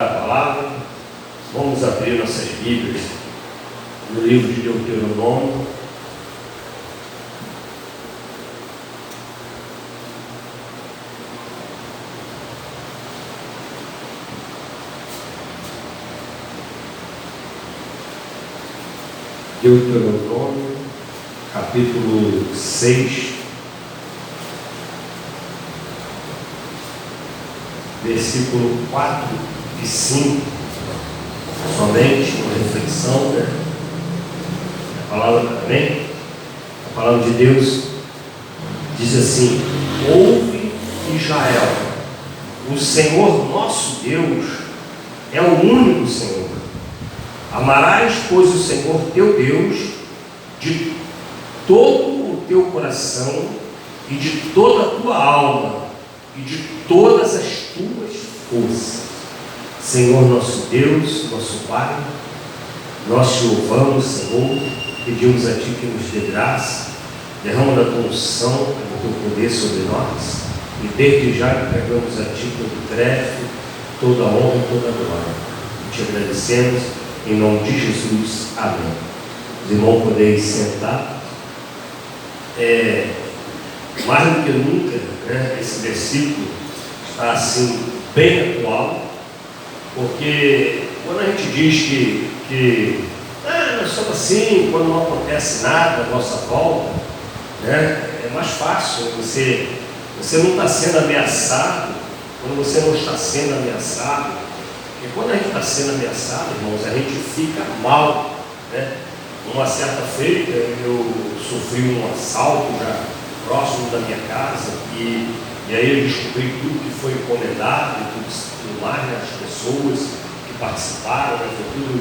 A palavra, vamos abrir nossas Bíblias no livro de Deuteronômio, capítulo 6, versículo 4 e 5, somente uma reflexão, né? A palavra também, a palavra de Deus diz assim: ouve, Israel, o Senhor nosso Deus é o único Senhor. Amarás, pois, o Senhor teu Deus de todo o teu coração e de toda a tua alma e de todas as tuas forças. Senhor nosso Deus, nosso Pai, nós te louvamos, Senhor, pedimos a Ti que nos dê graça, derrama da Tua unção, do Teu poder sobre nós, e desde já entregamos a Ti todo crédito, toda honra e toda glória. Te agradecemos, em nome de Jesus, amém. Os irmãos poderem sentar. Mais do que nunca, né, esse versículo está assim bem atual, porque quando a gente diz que nós somos assim, quando não acontece nada à nossa volta, né, é mais fácil, você não está sendo ameaçado, quando você não está sendo ameaçado, porque quando a gente está sendo ameaçado, irmãos, a gente fica mal, né? Uma certa feita eu sofri um assalto já próximo da minha casa, e aí eu descobri tudo que foi encomendado e tudo mais, né? As pessoas que participaram, né? Foi tudo,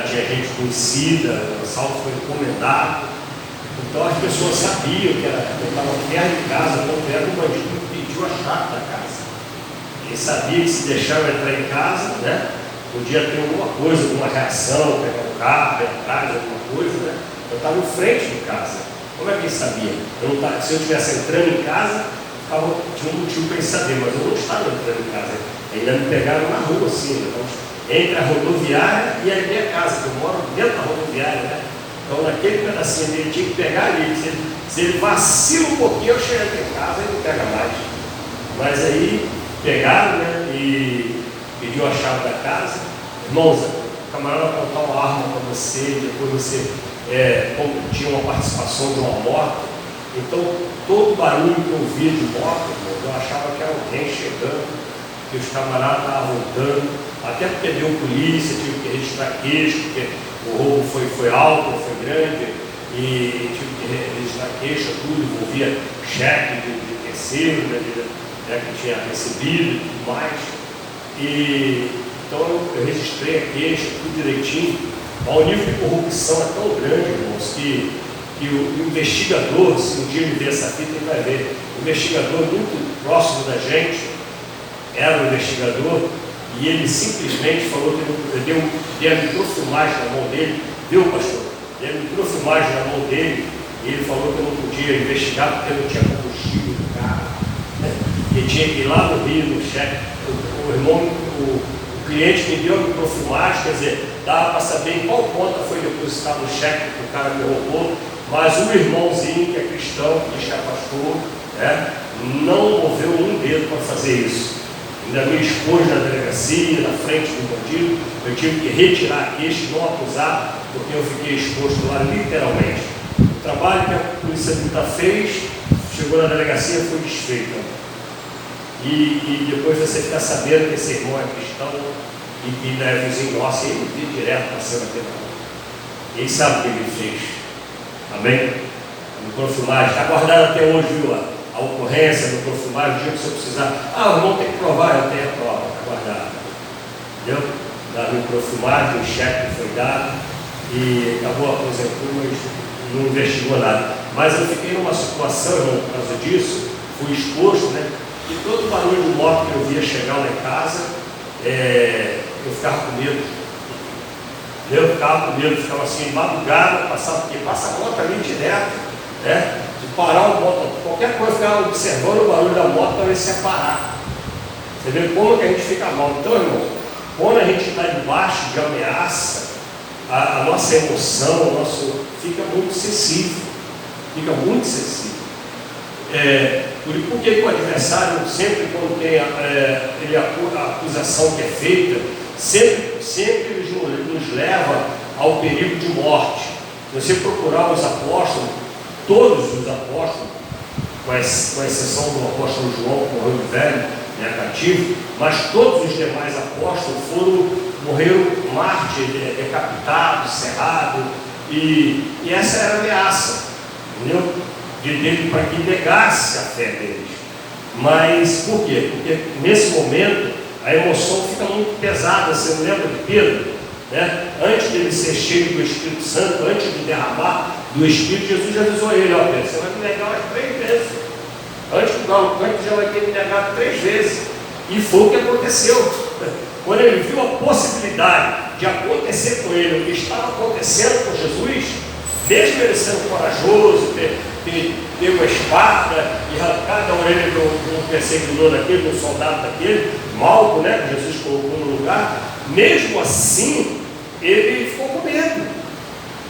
tinha gente conhecida, o assalto foi encomendado, então as pessoas sabiam que eu estava perto de casa, então era um bandido que pediu a chave da casa. Ele sabia que se deixava entrar em casa, né, podia ter alguma coisa, alguma reação, pegar um carro, ir atrás, alguma coisa, né? Eu estava em frente de casa. Como é que ele sabia? Se eu estivesse entrando em casa, tinha um motivo para ele saber, mas eu não estava entrando em casa. Ainda me pegaram na rua, assim, então, entre a rodoviária e a minha casa, que eu moro dentro da rodoviária, né? Então, naquele pedacinho dele, tinha que pegar ali. Se ele vacila um pouquinho, eu chego aqui em casa e não pega mais. Mas aí, pegaram, né, e pediu a chave da casa. Irmãos, o camarada vai contar uma arma para você, e depois você tinha uma participação de uma moto. Então, todo barulho que eu ouvia de moto, irmãos, eu achava que era alguém chegando, que os camaradas estavam voltando, até porque deu polícia, tive que registrar queixa, porque o roubo foi alto, foi grande, e tive que registrar queixa, tudo, envolvia cheque de terceiro, né, que tinha recebido e tudo mais. E então eu registrei a queixa, tudo direitinho. O nível de corrupção é tão grande, irmãos, que o investigador, se um dia ele ver essa fita, ele vai ver. O investigador muito próximo da gente era um investigador, e ele simplesmente falou que deu a microfilmagem na mão dele, viu, pastor? Deu a microfilmagem na mão dele, e ele falou que eu não podia investigar porque não tinha combustível no carro. E tinha que ir lá no Rio, no cheque. O cliente me deu a microfilmagem, quer dizer, dava para saber em qual conta foi depositado o cheque que o cara me roubou, mas o irmãozinho que é cristão, que diz que é pastor, né, não moveu um dedo para fazer isso. Ainda me expôs na delegacia, na frente do bandido, eu tive que retirar a queixa e não acusar, porque eu fiquei exposto lá literalmente. O trabalho que a Polícia Militar fez, chegou na delegacia e foi desfeito. E depois você fica sabendo que esse irmão é cristão e que não é vizinho nosso, e ele vê direto passando aqui na rua. Ele sabe o que ele fez. Amém? A microfilmagem, está guardado até hoje, viu? A ocorrência, a microfilmagem, o dia que você precisar. O irmão tem que provar, eu tenho a prova, está guardado. Entendeu? Da microfilmagem, o cheque foi dado e acabou aposentou, mas não investigou nada. Mas eu fiquei numa situação, irmão, por causa disso, fui exposto, né? E todo barulho de moto que eu via chegar lá em casa, eu ficava com medo. Ficava assim, madrugada, porque passa a moto ali direto, né? De parar o moto, qualquer coisa, ficava observando o barulho da moto para ver se ia parar. Você vê como que a gente fica mal. Então, irmão, quando a gente está debaixo de ameaça, a nossa emoção, fica muito sensível. Fica muito sensível. Por que o adversário, sempre quando tem a acusação que é feita, sempre nos leva ao perigo de morte. Se você procurar os apóstolos, todos os apóstolos, com exceção do apóstolo João, que morreu de velho, cativo, mas todos os demais apóstolos morreram mártires, decapitados, cerrados, e essa era a ameaça, entendeu? Dele para que negasse a fé deles. Mas por quê? Porque nesse momento a emoção fica muito pesada. Você não lembra de Pedro? Né? Antes dele ser cheio do Espírito Santo, antes de derramar do Espírito, Jesus já avisou ele: ó Pedro, você vai me negar umas 3 vezes. Antes do galo canto já vai ter me negado 3 vezes. E foi o que aconteceu. Quando ele viu a possibilidade de acontecer com ele o que estava acontecendo com Jesus, mesmo ele sendo corajoso, ter uma espada e arrancado a orelha de um perseguidor daquele, de um soldado daquele, Malco, né, que Jesus colocou no lugar, mesmo assim, ele ficou com medo.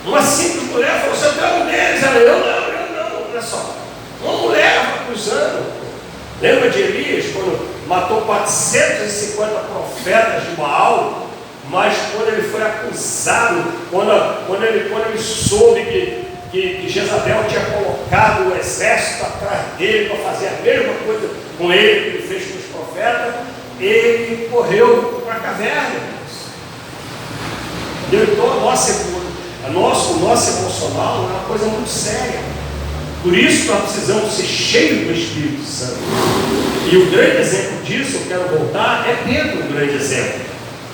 Uma simples mulher falou: você é um deles. Ela: eu não, olha só. Uma mulher acusando. Lembra de Elias, quando matou 450 profetas de Baal? Mas quando ele foi acusado, quando ele soube que Jezabel tinha colocado o exército atrás dele para fazer a mesma coisa com ele que ele fez com os profetas, ele correu para a caverna. Então o nosso emocional é uma coisa muito séria. Por isso nós precisamos ser cheios do Espírito Santo. E o grande exemplo disso, eu quero voltar, é Pedro, um grande exemplo.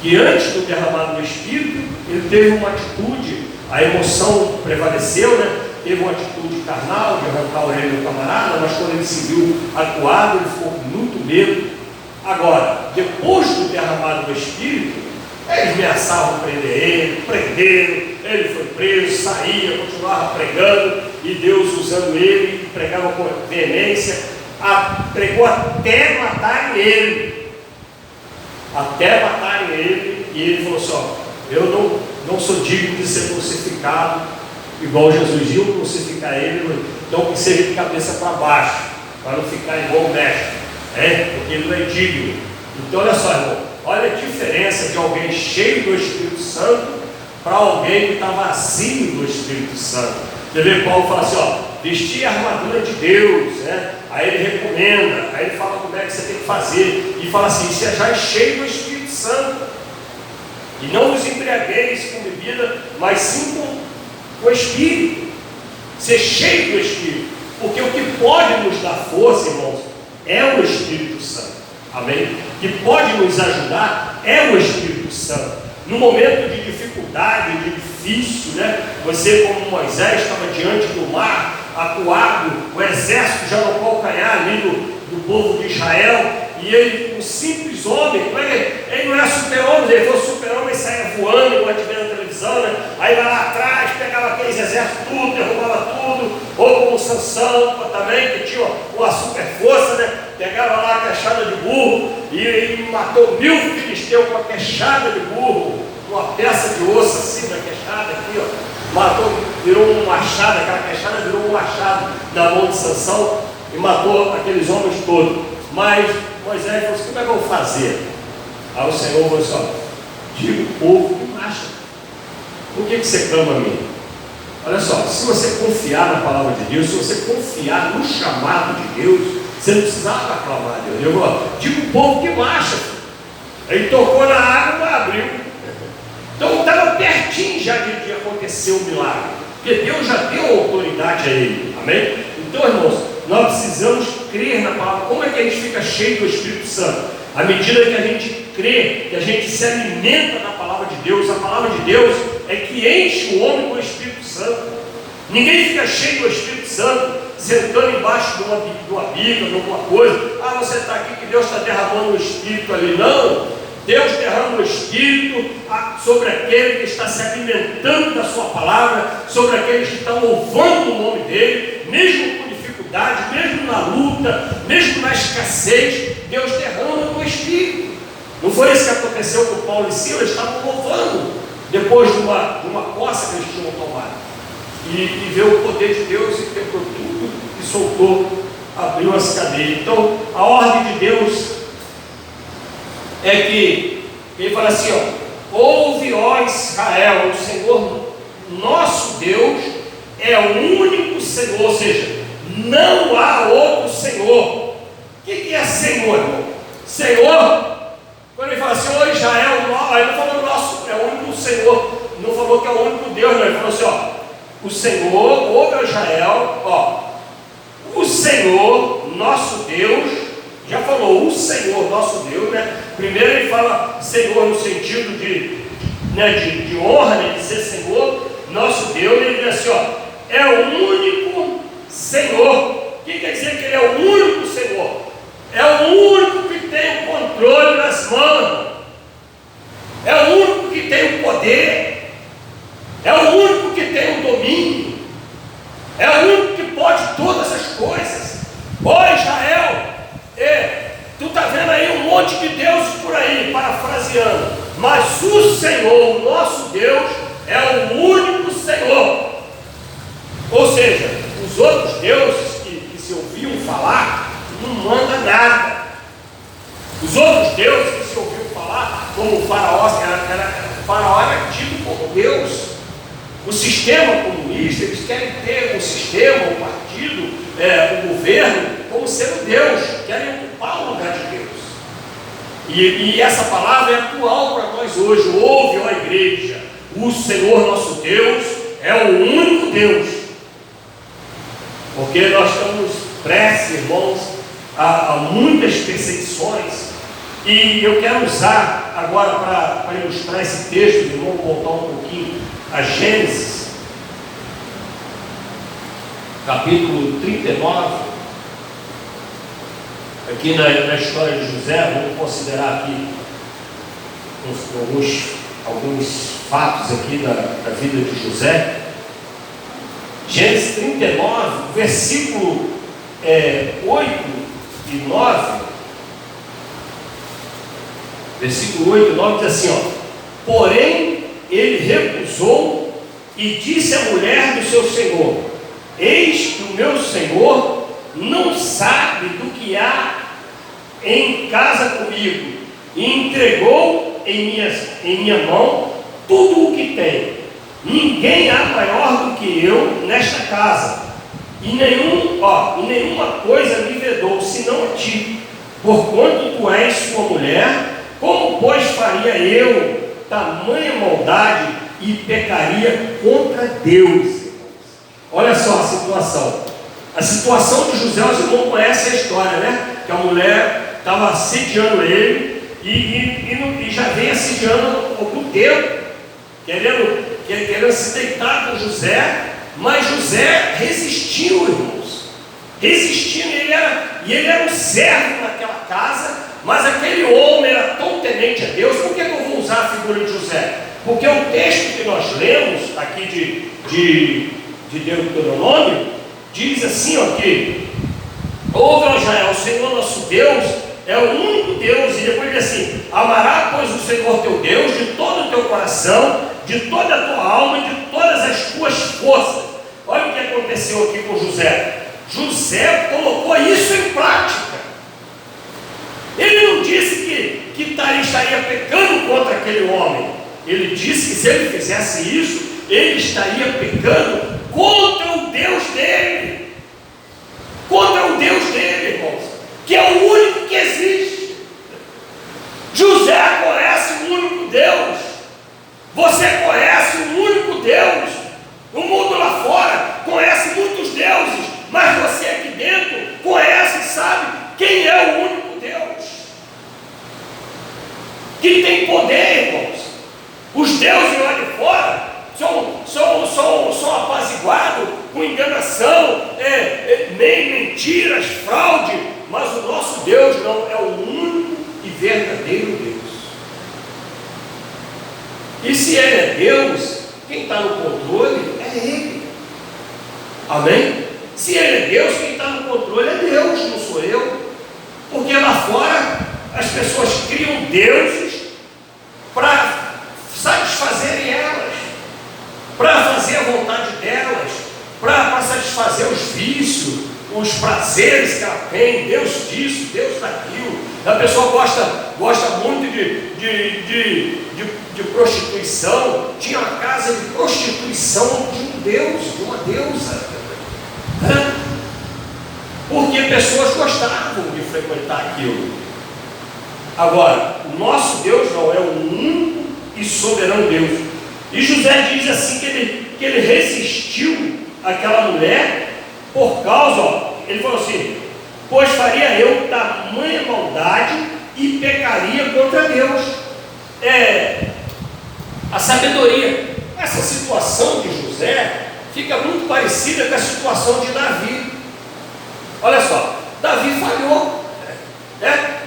Que antes do derramado do Espírito, ele teve uma atitude, a emoção prevaleceu, né? Teve uma atitude carnal de arrancar a orelha do camarada, mas quando ele se viu acuado, ele ficou com muito medo. Agora, depois do derramado do Espírito, eles ameaçavam prender ele, prenderam, ele foi preso, saía, continuava pregando, e Deus usando ele, pregava com veemência, pregou até matarem ele. Até matarem ele, e ele falou assim: ó, eu não sou digno de ser crucificado, igual Jesus iam crucificar ele, então que seja de cabeça para baixo, para não ficar igual o mestre, porque ele não é digno. Então olha só, irmão, olha a diferença de alguém cheio do Espírito Santo para alguém que está vazio do Espírito Santo. Você vê Paulo fala assim: ó, vestir a armadura de Deus, né? Aí ele recomenda, aí ele fala como é que você tem que fazer, e fala assim: sejais cheio do Espírito Santo, e não vos embriagueis com bebida, mas sim com o Espírito. Ser cheio do Espírito, porque o que pode nos dar força, irmãos, é o Espírito Santo. Amém? O que pode nos ajudar é o Espírito Santo. No momento de dificuldade, de difícil, né? Você, como Moisés, estava diante do mar, acuado, o exército já no calcanhar ali do povo de Israel, e ele, um simples homem, ele não é super-homem, ele fosse super-homem, saia voando, igual a gente vê na televisão, né? Aí vai lá atrás, pegava aqueles exércitos tudo, derrubava tudo, ou como Sansão também, que tinha uma super força, né? Pegava lá a queixada de burro e matou 1000 filisteus com a queixada de burro, uma peça de osso assim na queixada aqui, ó. Matou, virou um machado, aquela queixada virou um machado na mão de Sansão e matou aqueles homens todos. Mas Moisés falou assim: como é que eu vou fazer? Aí o Senhor falou assim: ó, diga o povo que marcha. Por que você clama a mim? Olha só, se você confiar na palavra de Deus, se você confiar no chamado de Deus, você não precisava aclamar a Deus. Eu vou, diga o povo que marcha. Ele tocou na água e abriu. Então estava pertinho já de acontecer o milagre, porque Deus já deu autoridade a ele. Amém? Então, irmãos, nós precisamos crer na palavra. Como é que a gente fica cheio do Espírito Santo? À medida que a gente crê, que a gente se alimenta da palavra de Deus. A palavra de Deus é que enche o homem com o Espírito Santo. Ninguém fica cheio do Espírito Santo sentando embaixo de uma Bíblia, de alguma coisa. Ah, você está aqui que Deus está derramando o Espírito ali. Não. Deus derrama o Espírito sobre aquele que está se alimentando da sua palavra, sobre aqueles que estão louvando o nome dele, mesmo com dificuldade, mesmo na luta, mesmo na escassez. Deus derrama o Espírito. Não foi isso que aconteceu com Paulo e Silas? Eles estavam louvando depois de uma coça que eles tinham tomado. E veio o poder de Deus e quebrou tudo e soltou, abriu as cadeias. Então, a ordem de Deus é que ele fala assim, ó: ouve, ó Israel, o Senhor nosso Deus é o único Senhor, ou seja, não há outro Senhor. O que é Senhor, irmão? Senhor, quando ele fala assim, ô Israel, ele não falou nosso, é o único Senhor, não falou que é o único Deus, não. Ele falou assim, ó: o Senhor, ouve Israel, ó, o Senhor nosso Deus, já falou o Senhor nosso Deus, né? Primeiro ele fala Senhor no sentido de honra, né? De ser Senhor nosso Deus. Ele diz assim, ó: é o único Senhor. O que quer dizer que ele é o único Senhor? É o único que tem o controle nas mãos, é o único que tem o poder, é o único que tem o domínio, é o único que pode todas as coisas. Ó Israel, tu está vendo aí um monte de deuses por aí, parafraseando, mas o Senhor, o nosso Deus, é o único Senhor. Ou seja, os outros deuses que se ouviam falar, não manda nada. Os outros deuses que se ouviu falar, como o faraó, o faraó era tido como Deus. O sistema comunista, eles querem ter o sistema, o partido, o governo, como sendo Deus, querem ocupar o lugar de Deus. E essa palavra é atual para nós hoje. Ouve, ó igreja, o Senhor nosso Deus é o único Deus. Porque nós estamos prestes, irmãos, a muitas perseguições. E eu quero usar agora para ilustrar esse texto, vamos voltar um pouquinho a Gênesis, capítulo 39, aqui na história de José. Vamos considerar aqui alguns fatos aqui da vida de José. Gênesis 39, versículo 8 e 9. Versículo 8 e 9 diz assim, ó: porém ele recusou e disse à mulher do seu senhor: eis que o meu senhor não sabe do que há em casa comigo, e entregou em minha mão tudo o que tem. Ninguém há maior do que eu nesta casa, e nenhuma coisa me vedou, senão a ti, porquanto tu és sua mulher. Como, pois, faria eu tamanha maldade e pecaria contra Deus? Olha só a situação. A situação de José, os irmãos conhecem a história, né? Que a mulher estava assediando ele e já vem assediando há algum tempo, querendo se deitar com José, mas José resistiu, irmãos. Resistindo, ele era um servo naquela casa. Mas aquele homem era tão temente a Deus. Por que eu vou usar a figura de José? Porque o texto que nós lemos aqui de Deuteronômio diz assim, ó, que ouve, ó Israel, o Senhor nosso Deus é o único Deus. E depois diz assim: amará, pois, o Senhor teu Deus de todo o teu coração, de toda a tua alma e de todas as tuas forças. Olha o que aconteceu aqui com José. José colocou isso em prática. Ele não disse que estaria pecando contra aquele homem. Ele disse que se ele fizesse isso, ele estaria pecando contra o Deus dele. Contra o Deus dele, irmãos, que é o único que existe. José conhece o único Deus. Você conhece o único Deus. O mundo lá fora conhece muitos deuses, mas você aqui dentro conhece e sabe quem é o único Deus que tem poder, irmãos. Os deuses lá de fora são apaziguados com enganação, mentiras, fraude, mas o nosso Deus não, é o único e verdadeiro Deus. E se Ele é Deus, quem está no controle é Ele. Amém? Se Ele é Deus, quem está no controle é Deus, não sou eu. Porque lá fora as pessoas criam deuses para satisfazerem elas, para fazer a vontade delas, para satisfazer os vícios, os prazeres que ela tem, Deus disso, Deus daquilo. A pessoa gosta muito de prostituição. Tinha uma casa de prostituição de um deus, de uma deusa, porque pessoas gostavam de frequentar aquilo. Agora, o nosso Deus não é o único e soberano Deus. E José diz assim que ele resistiu àquela mulher por causa, ele falou assim: pois faria eu tamanha maldade e pecaria contra Deus. A sabedoria. Essa situação de José fica muito parecida com a situação de Davi. Olha só, Davi falhou.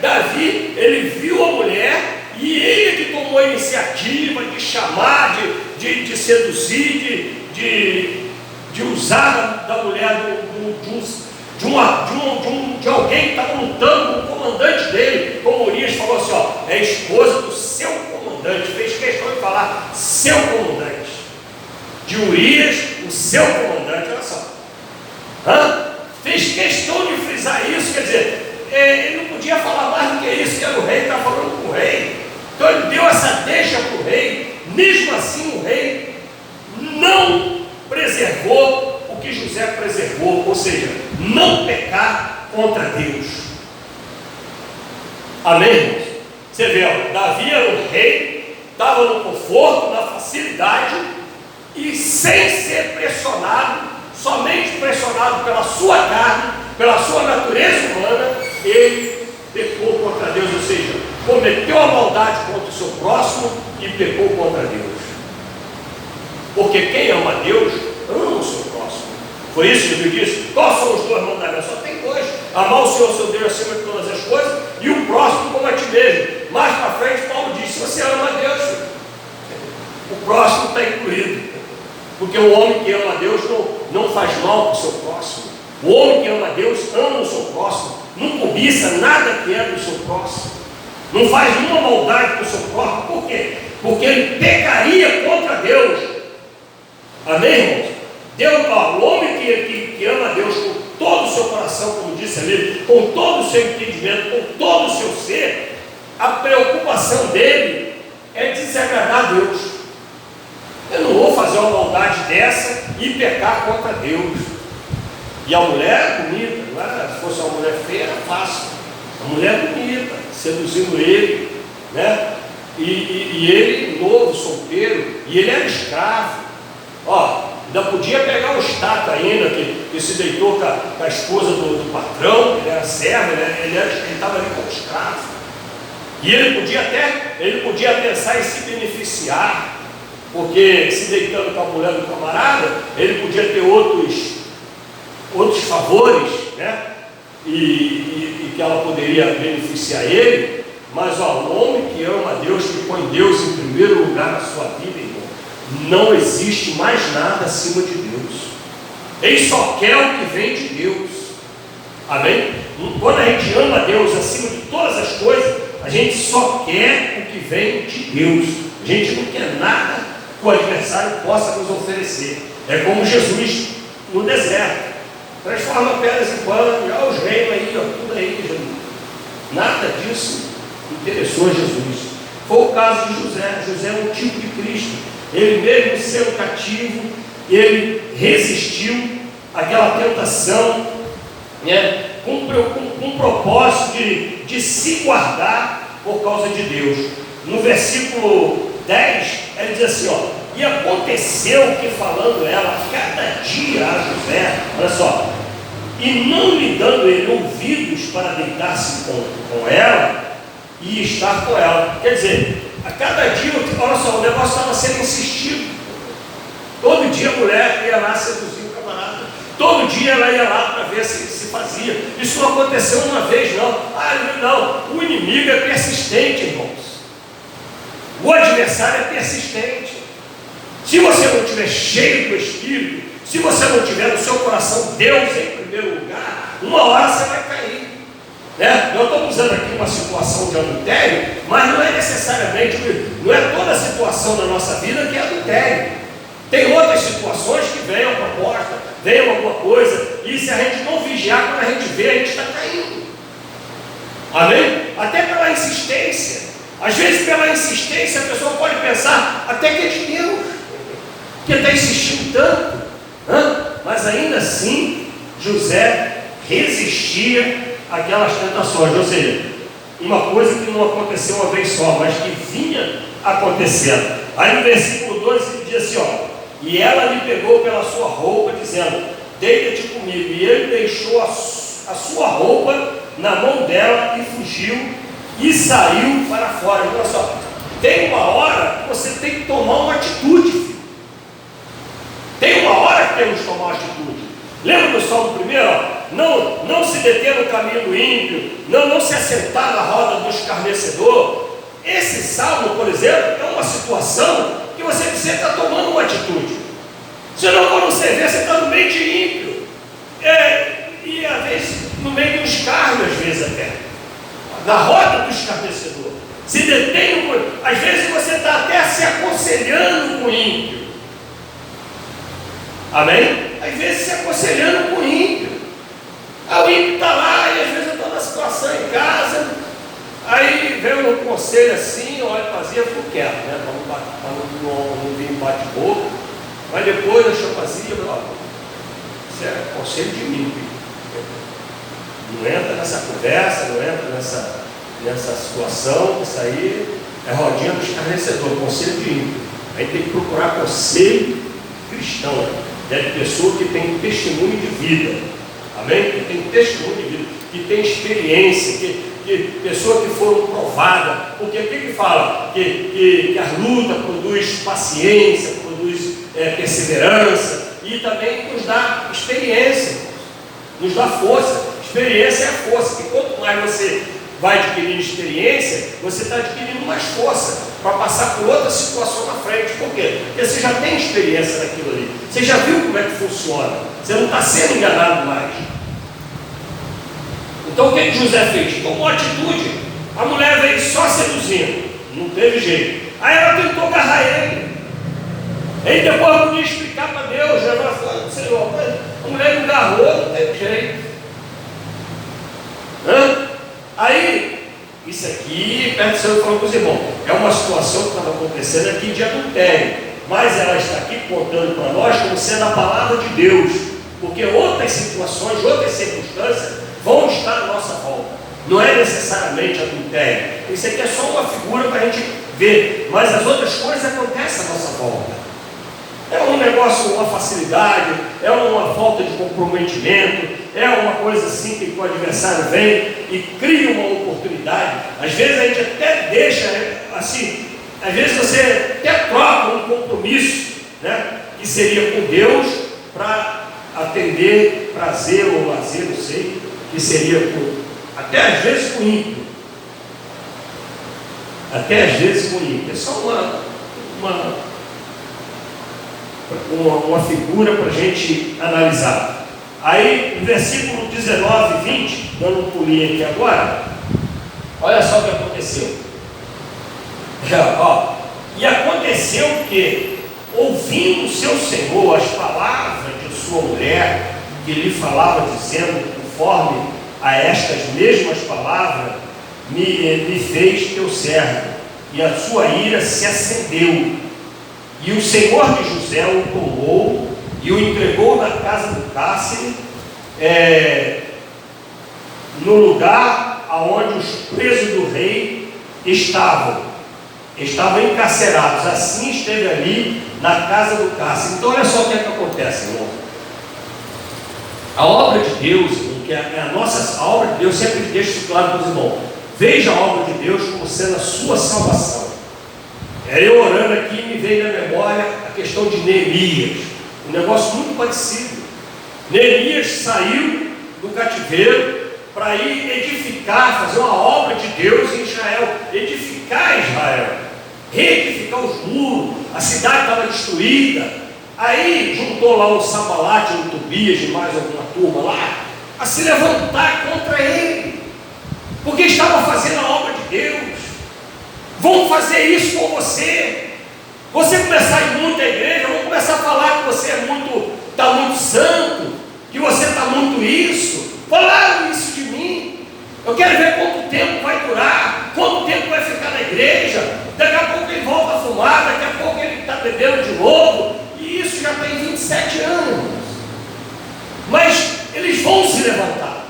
Davi, ele viu a mulher e ele que tomou a iniciativa de chamar, de seduzir, de usar da mulher de alguém que estava lutando com o comandante dele. Como Urias falou assim, é esposa do seu comandante. Fez questão de falar seu comandante. De Urias, o seu comandante, olha só. Fez questão de frisar isso, quer dizer, ele não podia falar mais do que isso, que era o rei, estava falando com o rei. Então ele deu essa deixa para o rei. Mesmo assim o rei não preservou o que José preservou, ou seja, não pecar contra Deus. Amém, irmãos? Você vê, Davi era o rei, estava no conforto, na facilidade, e sem ser pressionado, somente pressionado pela sua carne, pela sua natureza humana, ele pecou contra Deus, ou seja, cometeu a maldade contra o seu próximo e pecou contra Deus. Porque quem ama Deus, ama o seu próximo. Foi isso que Jesus disse: quais são os dois mandamentos? Só tem dois: amar o Senhor seu Deus acima de todas as coisas e o próximo como a ti mesmo. Mais para frente Paulo diz: se você ama a Deus, o próximo está incluído. Porque o homem que ama a Deus não faz mal para o seu próximo. O homem que ama a Deus ama o seu próximo, não cobiça nada que é do seu próximo, não faz nenhuma maldade para o seu próximo. Por quê? Porque ele pecaria contra Deus. Amém, irmãos? Deus, o homem que ama a Deus com todo o seu coração, como disse ali, com todo o seu entendimento, com todo o seu ser, a preocupação dele é desagradar a Deus. Eu não vou fazer uma maldade dessa e pecar contra Deus. E a mulher bonita, não era? Se fosse uma mulher feia, era fácil. A mulher bonita, seduzindo ele, né? E ele, novo, solteiro, e ele era escravo. Ainda podia pegar o status ainda, que se deitou com a esposa do patrão, ele era servo, ele estava ali como escravo. E ele podia pensar em se beneficiar, porque se deitando com a mulher do camarada, ele podia ter outros favores, né? E que ela poderia beneficiar ele. Mas o homem que ama a Deus, que põe Deus em primeiro lugar na sua vida, irmão, não existe mais nada acima de Deus. Ele só quer o que vem de Deus. Amém? Quando a gente ama a Deus acima de todas as coisas, a gente só quer o que vem de Deus. A gente não quer nada que o adversário possa nos oferecer. É como Jesus no deserto: transforma pedras em pão, e olha os reinos aí, tudo aí, Jesus. Nada disso interessou a Jesus. Foi o caso de José. José é um tipo de Cristo. Ele mesmo sendo cativo, ele resistiu àquela tentação, né, com o propósito de se guardar por causa de Deus. No versículo 10, ele diz assim, e aconteceu que, falando ela cada dia a José, olha só, e não lhe dando ele ouvidos para deitar-se com ela e estar com ela. Quer dizer, a cada dia, olha só, o negócio estava sendo insistido. Todo dia a mulher ia lá seduzir o camarada. Todo dia ela ia lá para ver se fazia. Isso não aconteceu uma vez, não. Não. O inimigo é persistente, irmãos. O adversário é persistente. Se você não estiver cheio do Espírito, se você não tiver no seu coração Deus em primeiro lugar, uma hora você vai cair. né? Eu estou usando aqui uma situação de adultério, mas não é necessariamente, não é toda a situação da nossa vida que é adultério. Tem outras situações que vem uma proposta, vem alguma coisa, e se a gente não vigiar, quando a gente vê, a gente está caindo. Amém? Até pela insistência. Às vezes, pela insistência, a pessoa pode pensar até que é de Deus, que está insistindo tanto. Mas ainda assim, José resistia àquelas tentações. Ou seja, uma coisa que não aconteceu uma vez só, mas que vinha acontecendo. Aí no versículo 12 ele diz assim, ó: e ela lhe pegou pela sua roupa, dizendo: deita-te comigo. E ele deixou a sua roupa na mão dela e fugiu e saiu para fora. Olha só, tem uma hora que você tem que tomar uma atitude, filho. Tem uma hora que temos que tomar uma atitude. Lembra do Salmo primeiro? Não se deter no caminho do ímpio, não se assentar na roda do escarnecedor. Esse salmo, por exemplo, é uma situação que você precisa estar tomando uma atitude. Senão, quando você vê, você está no meio de ímpio. E às vezes, no meio do escárnio, às vezes até. Na roda do escarnecedor. Se detém, às vezes você está até se aconselhando com o ímpio. Amém? Às vezes se aconselhando com o ímpio. Aí o ímpio está lá, e às vezes eu estou na situação em casa. Aí vem um conselho assim, olha, fazia, fico quieto, né? Para não vir bate-boca. Mas depois da chapazia, isso é conselho de mim. Não entra nessa conversa, não entra nessa situação. Isso aí é rodinha do escarnecedor, conselho de ímpio. Aí tem que procurar conselho cristão, de pessoa que tem testemunho de vida. Amém? Que tem testemunho de vida, que tem experiência, que pessoas que foram provadas. Porque o que fala? Que a luta produz paciência, produz perseverança, e também nos dá experiência, nos dá força. Experiência é a força, que quanto mais você vai adquirindo experiência, você está adquirindo mais força para passar por outra situação na frente. Por quê? Porque você já tem experiência naquilo ali, você já viu como é que funciona, você não está sendo enganado mais. Então o que José fez? Tomou atitude. A mulher veio só seduzindo, não teve jeito. Aí ela tentou agarrar ele. Aí depois eu podia explicar para Deus. Ela falou: Senhor, a mulher me agarrou, não teve jeito. Aí, isso aqui, perto do Senhor, falou com os irmãos, é uma situação que estava acontecendo aqui de adultério, mas ela está aqui contando para nós como sendo a palavra de Deus, porque outras situações, outras circunstâncias vão estar à nossa volta. Não é necessariamente adultério. Isso aqui é só uma figura para a gente ver, mas as outras coisas acontecem à nossa volta. É um negócio, uma facilidade, é uma falta de comprometimento, é uma coisa assim que o adversário vem e cria uma oportunidade. Às vezes a gente até deixa assim, às vezes você até troca um compromisso, né, que seria com Deus, para atender prazer ou lazer, não sei, que seria até às vezes com ímpio. Até às vezes com ímpio. É só uma figura para a gente analisar. Aí, no versículo 19 e 20, dando um pulinho aqui agora, olha só o que aconteceu. E aconteceu que, ouvindo seu senhor as palavras de sua mulher, que lhe falava, dizendo: conforme a estas mesmas palavras, me fez teu servo, e a sua ira se acendeu. E o senhor de José o tomou e o entregou na casa do cárcere, no lugar aonde os presos do rei estavam encarcerados. Assim esteve ali na casa do cárcere. Então olha só o que é que acontece, irmão. A obra de Deus, que é a nossa obra de Deus, sempre deixa isso claro para os irmãos. Veja a obra de Deus como sendo a sua salvação. Eu orando aqui, me veio na memória a questão de Neemias, um negócio muito parecido. Neemias saiu do cativeiro para ir edificar, fazer uma obra de Deus em Israel, edificar Israel, reedificar os muros. A cidade estava destruída. Aí juntou lá o Sambalate, o Tobias e mais alguma turma lá, a se levantar contra ele. porque estavam fazendo a obra de Deus. Vão fazer isso com você. Você começar a ir muito à igreja, vão começar a falar que você está muito santo, que você está muito isso. Falaram isso de mim. Eu quero ver quanto tempo vai durar, quanto tempo vai ficar na igreja. Daqui a pouco ele volta a fumar, daqui a pouco ele está bebendo de novo. E isso já tem 27 anos. Mas eles vão se levantar.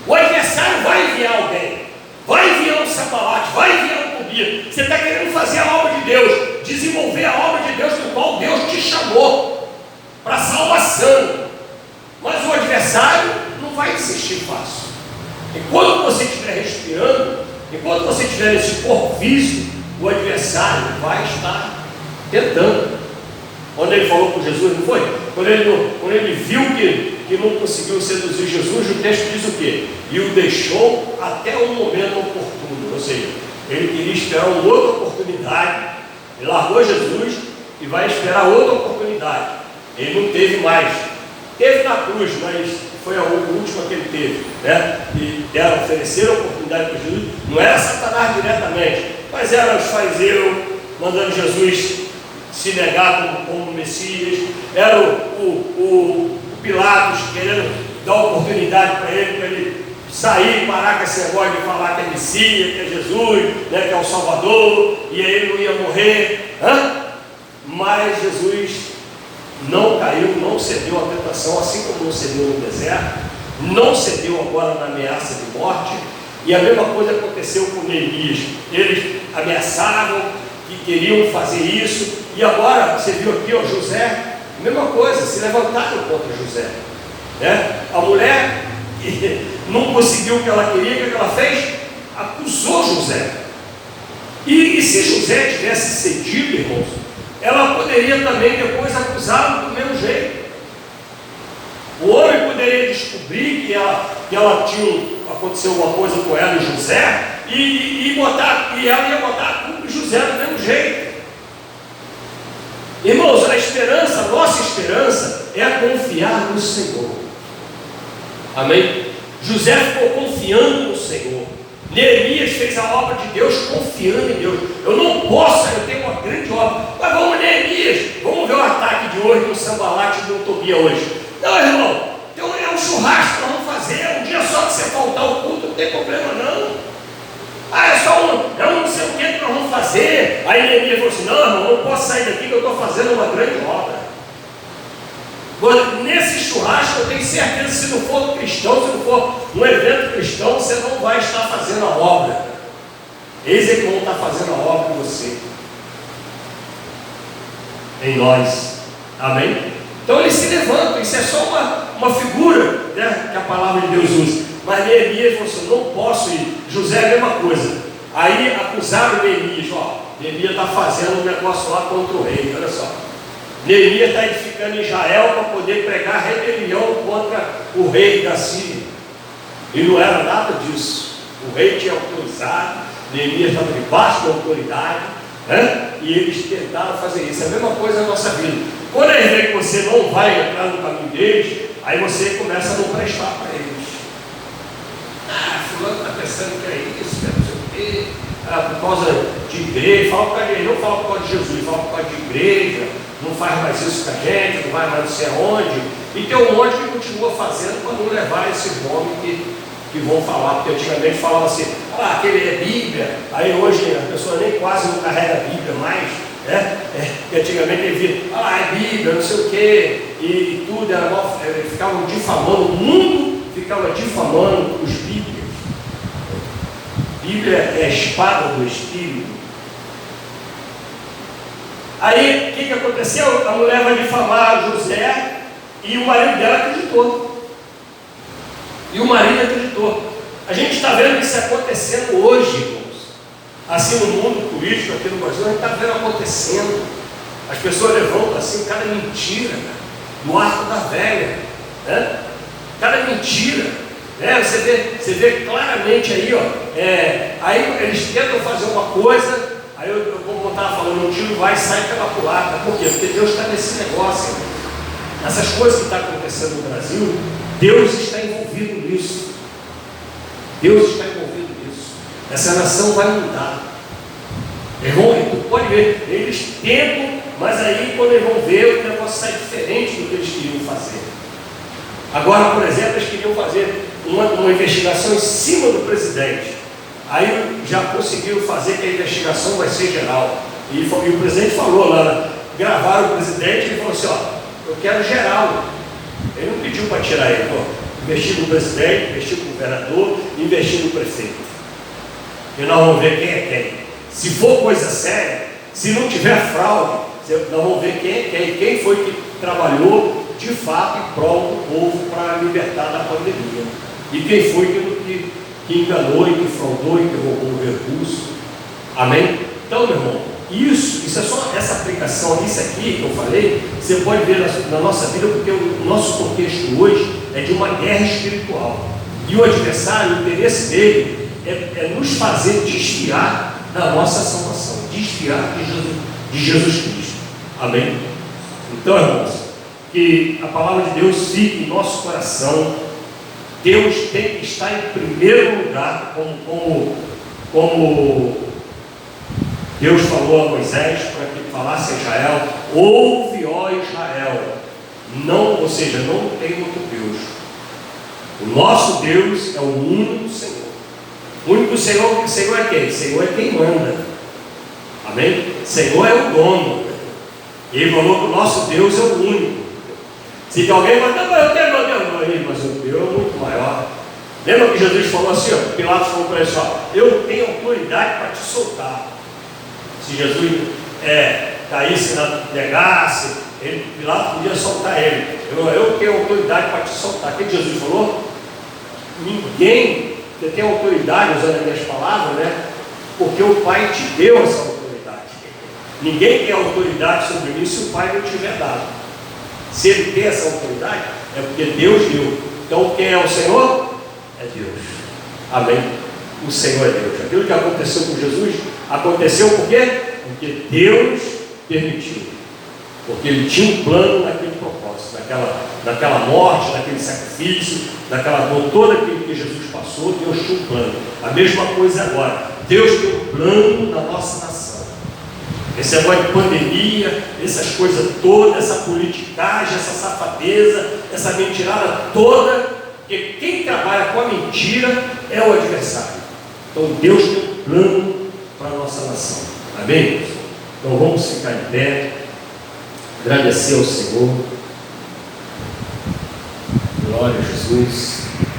O adversário vai enviar alguém, vai enviar um Sambalate, vai enviar um Tobias. Você está querendo fazer a obra de Deus, desenvolver a obra de Deus do qual Deus te chamou para salvação. Mas o adversário não vai desistir fácil. Enquanto você estiver respirando, enquanto você estiver nesse corpo físico, o adversário vai estar tentando. Quando ele falou com Jesus, não foi? Quando ele viu que não conseguiu seduzir Jesus, o texto diz o quê? E o deixou até um momento oportuno. Ou seja, ele queria esperar uma outra oportunidade. Ele largou Jesus e vai esperar outra oportunidade. Ele não teve mais. Teve na cruz, mas foi a última que ele teve, né? E ofereceram a oportunidade para Jesus. Não era Satanás diretamente, mas eram os fariseus mandando Jesus se negar como Messias. Era o Pilatos querendo dar oportunidade para ele sair, parar com esse negócio de falar que é Messias, que é Jesus, né, que é o Salvador, e aí ele não ia morrer. Mas Jesus não caiu, não cedeu à tentação, assim como não cedeu no deserto, não cedeu agora na ameaça de morte. E a mesma coisa aconteceu com Neemias. Eles ameaçavam que queriam fazer isso, e agora você viu aqui, ó, José, mesma coisa, se levantaram contra José, né? A mulher que não conseguiu o que ela queria, o que ela fez? Acusou José. E se José tivesse cedido, irmãos, ela poderia também depois acusá-lo do mesmo jeito. O homem poderia descobrir que ela aconteceu alguma coisa com ela e José, e ela ia botar a culpa em José do mesmo jeito. Irmãos, a nossa esperança é a confiar no Senhor. Amém? José ficou confiando no Senhor. Neemias fez a obra de Deus confiando em Deus. Eu não posso, eu tenho uma grande obra. Mas vamos, Neemias, vamos ver o ataque de hoje no Sambalate e no Tobias hoje. Não, irmão, então é um churrasco que nós vamos fazer. Um dia só que você faltar o culto, não tem problema não. É só não sei o que nós vamos fazer. Aí Neemias falou assim: não, irmão, eu não posso sair daqui que eu estou fazendo uma grande obra. Nesse churrasco eu tenho certeza, se não for cristão, se não for um evento cristão, você não vai estar fazendo a obra. Eles é que vão estar fazendo a obra em você, em nós. Amém? Então eles se levantam. Isso é só uma figura, né, que a palavra de Deus usa. Mas Neemias falou assim: não posso ir. José é a mesma coisa. Aí acusaram Neemias: ó, Neemias está fazendo um negócio lá contra o rei. Olha só, Neemias está edificando Israel para poder pregar rebelião contra o rei da Síria. E não era nada disso. O rei tinha autorizado, Neemias estava debaixo da autoridade, né? E eles tentaram fazer isso. É a mesma coisa na nossa vida. Quando eles veem que você não vai entrar no caminho deles, aí você começa a não prestar para eles. Fulano está pensando que é isso, que é não sei o quê, por causa de igreja. Fala por causa de igreja, não fala por causa de Jesus, fala por causa de igreja. Não faz mais isso com a gente, não vai mais não sei aonde. E tem um monte que continua fazendo para não levar esse nome que vão falar. Porque antigamente falava assim: aquele é Bíblia. Aí hoje a pessoa nem quase não carrega a Bíblia mais, né? Porque antigamente ele via: é Bíblia, não sei o quê, e tudo era mal. Ficavam difamando, o mundo ficava difamando os bíblios. Bíblia é a espada do Espírito. Aí, o que aconteceu? A mulher vai difamar José e o marido dela acreditou. E o marido acreditou. A gente está vendo isso acontecendo hoje, irmãos. Assim no mundo político, aqui no Brasil, a gente está vendo acontecendo. As pessoas levantam assim, cada mentira, cara, no arco da velha, né? Cada mentira, né? Você vê claramente aí, ó. Aí eles tentam fazer uma coisa. Aí como eu estava falando, o tiro vai e sai pela culatra. Por quê? Porque Deus está nesse negócio. Essas coisas que estão acontecendo no Brasil, Deus está envolvido nisso. Deus está envolvido essa nação vai mudar. Tu pode ver, eles tentam, mas aí quando eles vão ver, o negócio sai diferente do que eles queriam fazer. Agora, por exemplo, eles queriam fazer uma investigação em cima do presidente. Aí já conseguiram fazer que a investigação vai ser geral. E o presidente falou lá, gravaram o presidente e ele falou assim, eu quero geral. Ele não pediu para tirar ele, investir no presidente, investir no governador, investir no prefeito. E nós vamos ver quem é quem. Se for coisa séria, se não tiver fraude, nós vamos ver quem é quem. Quem foi que trabalhou de fato em prol do povo para libertar da pandemia. E quem foi que enganou e que fraudou e que roubou o recurso. Amém? Então, meu irmão, isso é só essa aplicação, isso aqui que eu falei, você pode ver na nossa vida, porque o nosso contexto hoje é de uma guerra espiritual. E o adversário, o interesse dele é nos fazer desviar da nossa salvação, desviar de Jesus Cristo. Amém? Então, irmãos, que a palavra de Deus fique em nosso coração. Deus tem que estar em primeiro lugar, como Deus falou a Moisés para que falasse a Israel: ouve, ó Israel, não, ou seja, não tem outro Deus. O nosso Deus é o único Senhor. O único Senhor é quem? Senhor é quem manda. Amém? Senhor é o dono. Ele falou que o nosso Deus é o único. Se alguém fala, não, eu tenho meu Deus, mas o Deus é muito maior. Lembra que Jesus falou assim, Pilatos falou para ele assim, eu tenho autoridade para te soltar. Se Jesus caísse, negasse, Pilatos podia soltar ele. Eu tenho autoridade para te soltar. O que Jesus falou? Ninguém, você tem autoridade, usando as minhas palavras, né? Porque o Pai te deu essa autoridade. Ninguém tem autoridade sobre mim se o Pai não tiver dado. Se ele tem essa autoridade, é porque Deus deu. Então quem é o Senhor? É Deus. Amém? O Senhor é Deus. Aquilo que aconteceu com Jesus, aconteceu por quê? Porque Deus permitiu. Porque Ele tinha um plano naquele propósito, naquela morte, naquele sacrifício, naquela dor toda que Jesus passou. Deus tinha um plano. A mesma coisa agora. Deus tem um plano na nossa nação. Esse negócio de pandemia, essas coisas todas, essa politicagem, essa safadeza, essa mentirada toda, porque quem trabalha com a mentira é o adversário. Então Deus tem um plano para a nossa nação. Amém? Então vamos ficar em pé, agradecer ao Senhor. Glória a Jesus.